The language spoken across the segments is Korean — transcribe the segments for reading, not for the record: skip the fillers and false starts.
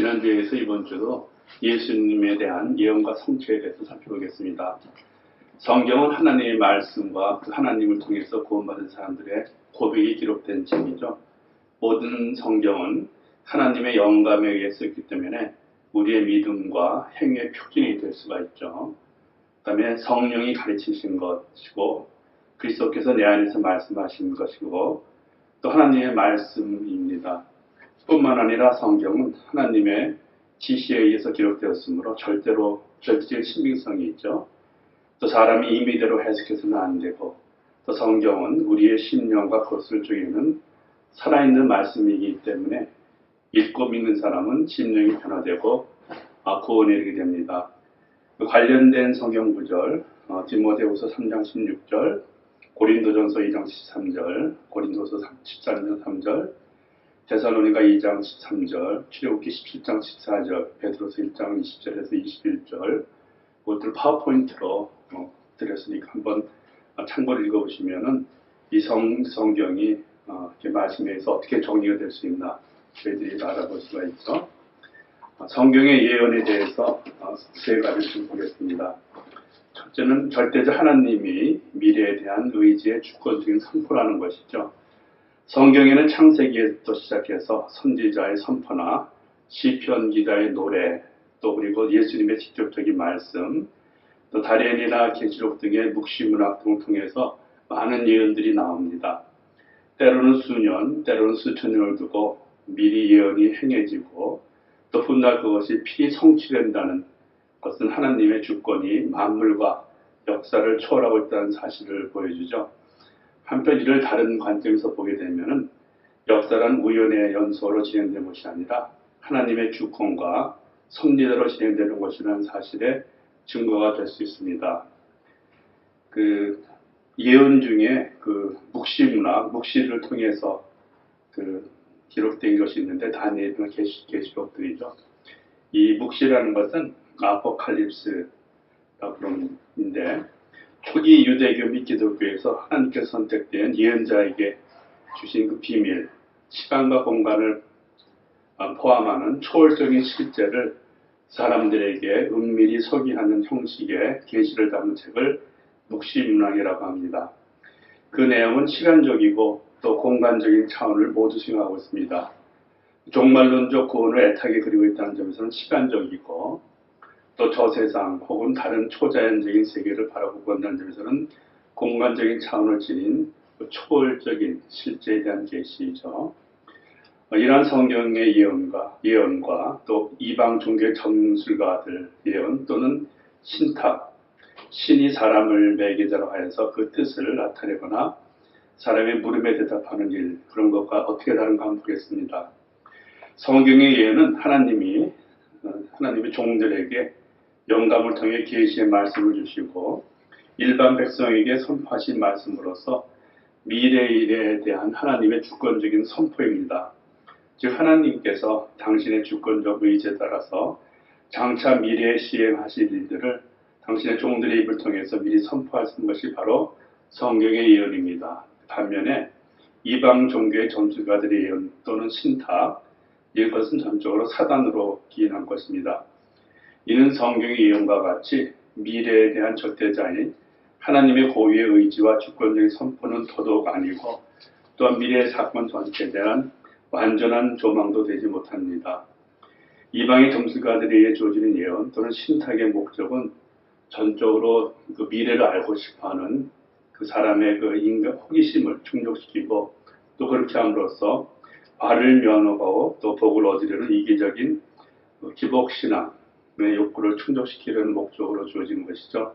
지난주에서 이번 주도 예수님에 대한 예언과 성취에 대해서 살펴보겠습니다. 성경은 하나님의 말씀과 그 하나님을 통해서 구원받은 사람들의 고백이 기록된 책이죠. 모든 성경은 하나님의 영감에 의해 쓰였기 때문에 우리의 믿음과 행위의 표징이 될 수가 있죠. 그 다음에 성령이 가르치신 것이고 그리스도께서 내 안에서 말씀하신 것이고 또 하나님의 말씀입니다. 뿐만 아니라 성경은 하나님의 지시에 의해서 기록되었으므로 절대적인 신빙성이 있죠. 또 사람이 임의대로 해석해서는 안 되고 또 성경은 우리의 심령과 그것을 쪼개는 살아있는 말씀이기 때문에 읽고 믿는 사람은 심령이 변화되고 구원에 이르게 됩니다. 관련된 성경 구절 디모데후서 3장 16절, 고린도전서 2장 13절, 고린도서 14장 3절, 데살로니가 2장 13절, 출애굽기 17장 14절, 베드로서 1장 20절에서 21절 그것들 파워포인트로 드렸으니까 한번 참고를 읽어보시면은 이 성경이 말씀에서 어떻게 정리가 될 수 있나 저희들이 알아볼 수가 있죠. 성경의 예언에 대해서 세 가지를 좀 보겠습니다. 첫째는 절대적 하나님이 미래에 대한 의지의 주권적인 선포라는 것이죠. 성경에는 창세기에부터 시작해서 선지자의 선포나 시편 기자의 노래, 또 그리고 예수님의 직접적인 말씀, 또 다니엘이나 계시록 등의 묵시문학 등을 통해서 많은 예언들이 나옵니다. 때로는 수년, 때로는 수천 년을 두고 미리 예언이 행해지고 또 훗날 그것이 필히 성취된다는 것은 하나님의 주권이 만물과 역사를 초월하고 있다는 사실을 보여주죠. 한편 이를 다른 관점에서 보게 되면 역사란 우연의 연소로 진행된 것이 아니라 하나님의 주권과 섭리대로 진행되는 것이라는 사실의 증거가 될 수 있습니다. 예언 중에 묵시문학, 묵시를 통해서 기록된 것이 있는데 다니엘이나 계시록들이죠. 이 묵시라는 것은 아포칼립스라고 그런 건데 초기 유대교 및 기독교에서 하나님께서 선택된 예언자에게 주신 그 비밀, 시간과 공간을 포함하는 초월적인 실제를 사람들에게 은밀히 서기하는 형식의 계시를 담은 책을 묵시문학이라고 합니다. 그 내용은 시간적이고 또 공간적인 차원을 모두 수용하고 있습니다. 종말론적 구원을 애타게 그리고 있다는 점에서는 시간적이고 또 저 세상 혹은 다른 초자연적인 세계를 바라보고 있다는 점에서는 공간적인 차원을 지닌 초월적인 실제에 대한 계시이죠. 이러한 성경의 예언과 또 이방 종교의 전술가들 예언 또는 신탁, 신이 사람을 매개자로 하여서 그 뜻을 나타내거나 사람의 물음에 대답하는 일, 그런 것과 어떻게 다른가 한번 보겠습니다. 성경의 예언은 하나님의 종들에게 영감을 통해 계시의 말씀을 주시고 일반 백성에게 선포하신 말씀으로서 미래일에 대한 하나님의 주권적인 선포입니다. 즉 하나님께서 당신의 주권적 의지에 따라서 장차 미래에 시행하실 일들을 당신의 종들의 입을 통해서 미리 선포하신 것이 바로 성경의 예언입니다. 반면에 이방 종교의 전술가들의 예언 또는 신탁, 이것은 전적으로 사단으로 기인한 것입니다. 이는 성경의 예언과 같이 미래에 대한 절대자인 하나님의 고유의 의지와 주권적인 선포는 더더욱 아니고 또한 미래의 사건 전체에 대한 완전한 조망도 되지 못합니다. 이방의 점술가들에 의해 주어지는 예언 또는 신탁의 목적은 전적으로 그 미래를 알고 싶어하는 그 사람의 인간 호기심을 충족시키고 또 그렇게 함으로써 발을 면하고 또 복을 얻으려는 이기적인 기복신앙의 욕구를 충족시키려는 목적으로 주어지는 것이죠.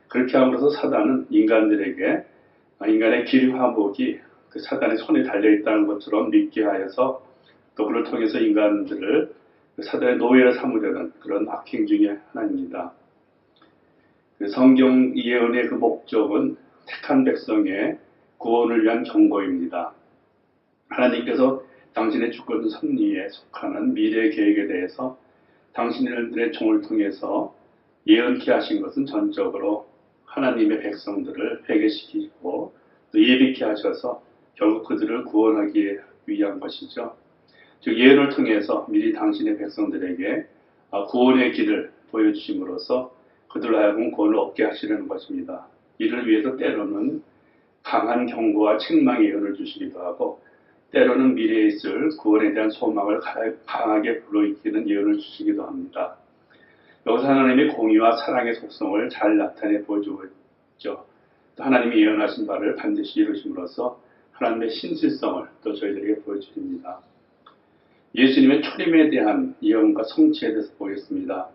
그렇게 함으로써 사단은 인간들에게 인간의 길화복이 그 사단의 손에 달려있다는 것처럼 믿게 하여서 또 그를 통해서 인간들을 사단의 노예를 삼으려는 그런 악행 중의 하나입니다. 성경 예언의 그 목적은 택한 백성의 구원을 위한 경고입니다. 하나님께서 당신의 주권 섭리에 속하는 미래 계획에 대해서 당신들의 종을 통해서 예언케 하신 것은 전적으로 하나님의 백성들을 회개시키고 또 예비케 하셔서 결국 그들을 구원하기 위한 것이죠. 즉 예언을 통해서 미리 당신의 백성들에게 구원의 길을 보여주심으로써 그들로 하여금 구원을 얻게 하시려는 것입니다. 이를 위해서 때로는 강한 경고와 책망의 예언을 주시기도 하고 때로는 미래에 있을 구원에 대한 소망을 강하게 불러일으키는 예언을 주시기도 합니다. 여기서 하나님의 공의와 사랑의 속성을 잘 나타내 보여주고 있죠. 또 하나님이 예언하신 바를 반드시 이루심으로써 하나님의 신실성을 또 저희들에게 보여주십니다. 예수님의 초림에 대한 예언과 성취에 대해서 보겠습니다.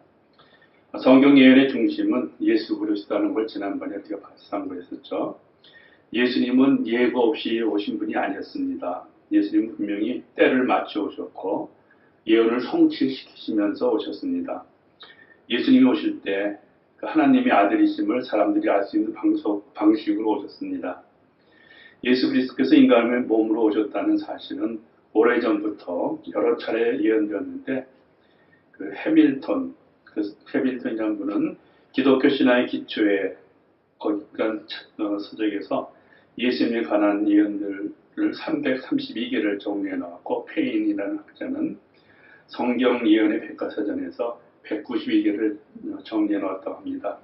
성경 예언의 중심은 예수 그리스도라는 걸 지난번에 우리가 상고했었죠. 예수님은 예고 없이 오신 분이 아니었습니다. 예수님은 분명히 때를 맞춰 오셨고 예언을 성취시키시면서 오셨습니다. 예수님이 오실 때 하나님의 아들이심을 사람들이 알 수 있는 방식으로 오셨습니다. 예수 그리스도께서 인간의 몸으로 오셨다는 사실은 오래전부터 여러 차례 예언되었는데 해밀턴이라는 분은 기독교 신화의 기초에 거기간 서적에서 예수님에 관한 예언들을 332개를 정리해 놓았고 페인이라는 학자는 성경 예언의 백과사전에서 192개를 정리해 놓았다고 합니다.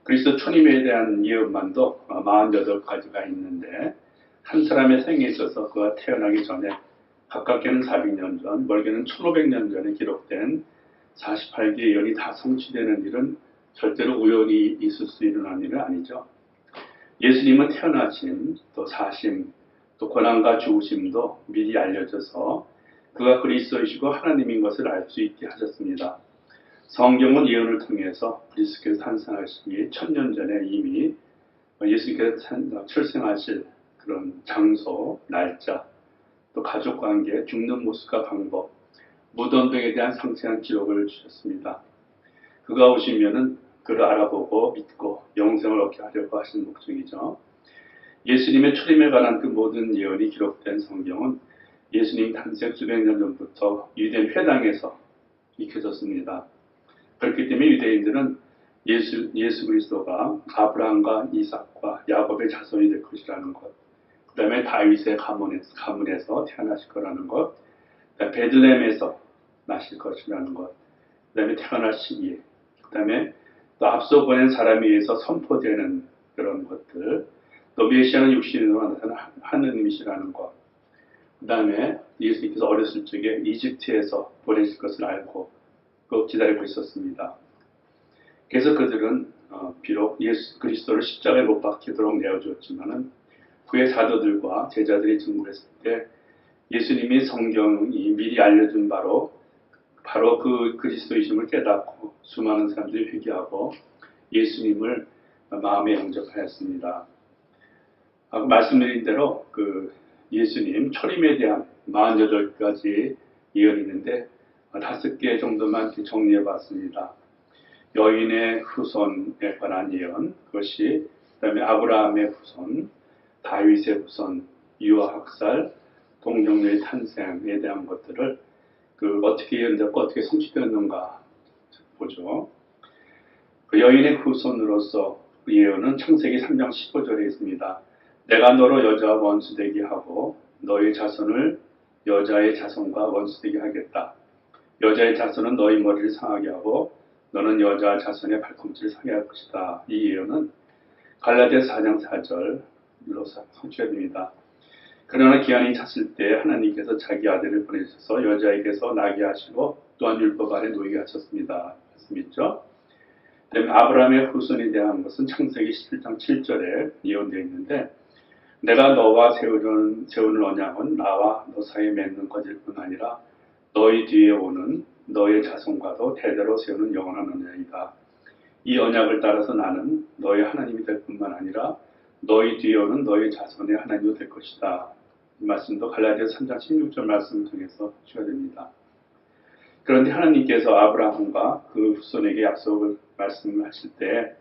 그리스도 초림에 대한 예언만도 48가지가 있는데 한 사람의 생에 있어서 그가 태어나기 전에 가깝게는 400년 전, 멀게는 1500년 전에 기록된 48개 예언이 다 성취되는 일은 절대로 우연히 있을 수 일어난 일은 아니죠. 예수님은 태어나심, 또 사심, 또 고난과 죽으심도 미리 알려져서 그가 그리스도이시고 하나님인 것을 알 수 있게 하셨습니다. 성경은 예언을 통해서 그리스도께서 탄생하시기 1000년 전에 이미 예수님께서 출생하실 그런 장소, 날짜, 또 가족관계, 죽는 모습과 방법, 무덤 등에 대한 상세한 기록을 주셨습니다. 그가 오시면은 그를 알아보고 믿고 영생을 얻게 하려고 하신 목적이죠. 예수님의 초림에 관한 그 모든 예언이 기록된 성경은 예수님 탄생 수백 년 전부터 유대인 회당에서 익혀졌습니다. 그렇기 때문에 유대인들은 예수 그리스도가 아브라함과 이삭과 야곱의 자손이 될 것이라는 것, 그 다음에 다윗의 가문에서 태어나실 거라는 것, 베들레헴에서 나실 것이라는 것, 그 다음에 태어날 시기, 그 다음에 또 앞서 보낸 사람에 의해서 선포되는 그런 것들, 또 메시아는 육신으로 나타난 하느님이시라는 것, 그 다음에 예수님께서 어렸을 적에 이집트에서 보내실 것을 알고 기다리고 있었습니다. 그래서 그들은 비록 예수 그리스도를 십자가에 못 박히도록 내어주었지만은 후에 사도들과 제자들이 증거했을 때 예수님이 성경이 미리 알려준 바로 그 그리스도이심을 깨닫고 수많은 사람들이 회개하고 예수님을 마음에 영접하였습니다. 말씀드린 대로 그 예수님 초림에 대한 48가지 예언이 있는데 5개 정도만 정리해 봤습니다. 여인의 후손에 관한 예언, 그것이 그다음에 아브라함의 후손, 다윗의 후손, 유아 학살, 동정녀의 탄생에 대한 것들을 어떻게 예언되었고 어떻게 성취되었는가 보죠. 그 여인의 후손으로서 그 예언은 창세기 3장 15절에 있습니다. 내가 너로 여자와 원수되게 하고 너의 자손을 여자의 자손과 원수되게 하겠다. 여자의 자손은 너희 머리를 상하게 하고 너는 여자 자손의 발꿈치를 상하게 할 것이다. 이 예언은 갈라디아서 4장 4절로 성취됩니다. 그러나 기한이 찼을 때 하나님께서 자기 아들을 보내셔서 여자에게서 나게 하시고 또한 율법 아래 놓이게 하셨습니다. 말씀있죠? 그다음에 아브라함의 후손에 대한 것은 창세기 17장 7절에 예언되어 있는데 내가 너와 세우는 언약은 나와 너 사이에 맺는 것일 뿐 아니라 너희 뒤에 오는 너의 자손과도 대대로 세우는 영원한 언약이다. 이 언약을 따라서 나는 너의 하나님이 될 뿐만 아니라 너희 뒤에 오는 너의 자손의 하나님도 될 것이다. 이 말씀도 갈라디아서 3장 16절 말씀을 통해서 주어집니다. 그런데 하나님께서 아브라함과 그 후손에게 약속을 말씀을 하실 때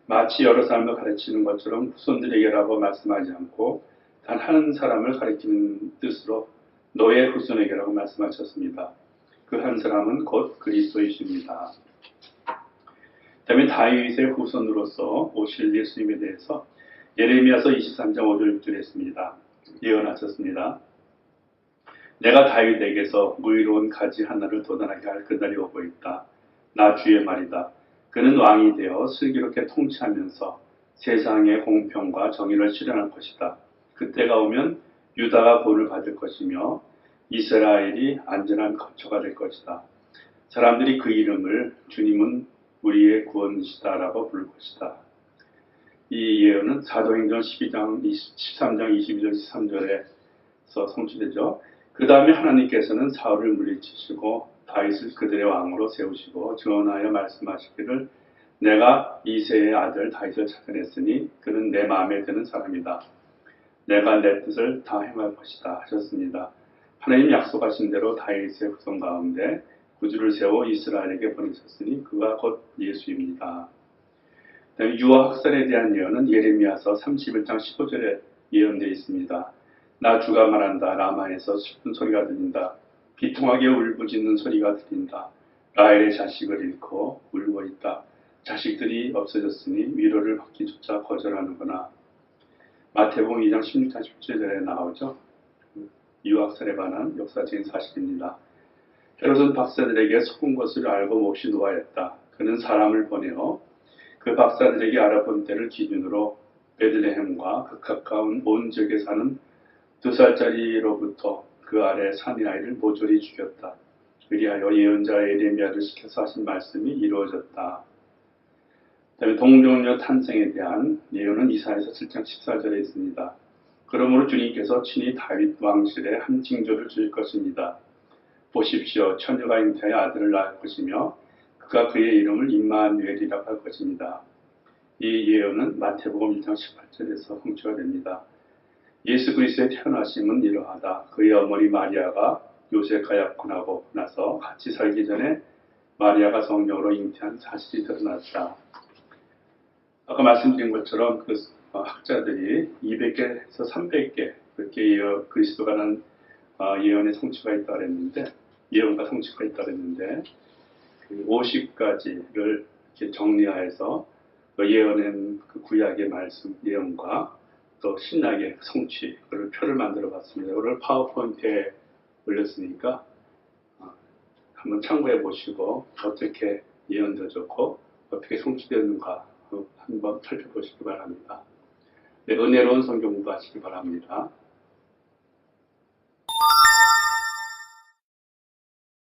마치 여러 사람을 가르치는 것처럼 후손들에게라고 말씀하지 않고 단 한 사람을 가리키는 뜻으로 너의 후손에게라고 말씀하셨습니다. 그 한 사람은 곧 그리스도이십니다. 그다음에 다윗의 후손으로서 오실 예수님에 대해서 예레미야서 23장 5절 6절에 했습니다. 예언하셨습니다. 내가 다윗에게서 의로운 가지 하나를 도전하게 할 그날이 오고 있다. 나 주의 말이다. 그는 왕이 되어 슬기롭게 통치하면서 세상의 공평과 정의를 실현할 것이다. 그때가 오면 유다가 본을 받을 것이며 이스라엘이 안전한 거처가 될 것이다. 사람들이 그 이름을 주님은 우리의 구원이시다라고 부를 것이다. 이 예언은 사도행전 13장 22절 23절에서 성취되죠. 그 다음에 하나님께서는 사울을 물리치시고 다윗을 그들의 왕으로 세우시고 증언하여 말씀하시기를 내가 이새의 아들 다윗을 찾아냈으니 그는 내 마음에 드는 사람이다. 내가 내 뜻을 다 행할 것이다 하셨습니다. 하나님 약속하신 대로 다윗의 후손 가운데 구주를 세워 이스라엘에게 보내셨으니 그가 곧 예수입니다. 유아 학살에 대한 예언은 예레미야서 31장 15절에 예언되어 있습니다. 나 주가 말한다. 라마에서 슬픈 소리가 들린다. 비통하게 울부짖는 소리가 들린다. 라헬의 자식을 잃고 울고 있다. 자식들이 없어졌으니 위로를 받기조차 거절하는구나. 마태복음 2장 16장 17절에 나오죠. 유학살에 관한 역사적인 사실입니다. 헤롯은 박사들에게 속은 것을 알고 몹시 노하였다. 그는 사람을 보내어 그 박사들에게 알아본 때를 기준으로 베들레헴과 그 가까운 온 지역에 사는 2살짜리로부터 그 아래 산의 아이를 모조리 죽였다. 그리하여 예언자 예레미야를 시켜서 하신 말씀이 이루어졌다. 그다음에 동정녀 탄생에 대한 예언은 이사야서 7장 14절에 있습니다. 그러므로 주님께서 친히 다윗 왕실에 한 징조를 주실 것입니다. 보십시오. 처녀가 잉태하여 아들을 낳을 것이며 그가 그의 이름을 임마누엘이라고 할 것입니다. 이 예언은 마태복음 1장 18절에서 성취가 됩니다. 예수 그리스도의 태어나심은 이러하다. 그의 어머니 마리아가 요셉과 약혼하고 나서 같이 살기 전에 마리아가 성령으로 잉태한 사실이 드러났다. 아까 말씀드린 것처럼 그 학자들이 200개에서 300개 그렇게 그리스도가 난 예언의 성취가 있다고 그랬는데 예언과 성취가 있다고 그랬는데 50가지를 이렇게 정리하여서 예언의 그 구약의 말씀 예언과 또 신약의 성취 그걸 표를 만들어 봤습니다. 이걸 파워포인트에 올렸으니까 한번 참고해 보시고 어떻게 예언되었고 어떻게 성취되었는가 한번 살펴보시기 바랍니다. 네, 은혜로운 성경 공부하시기 바랍니다.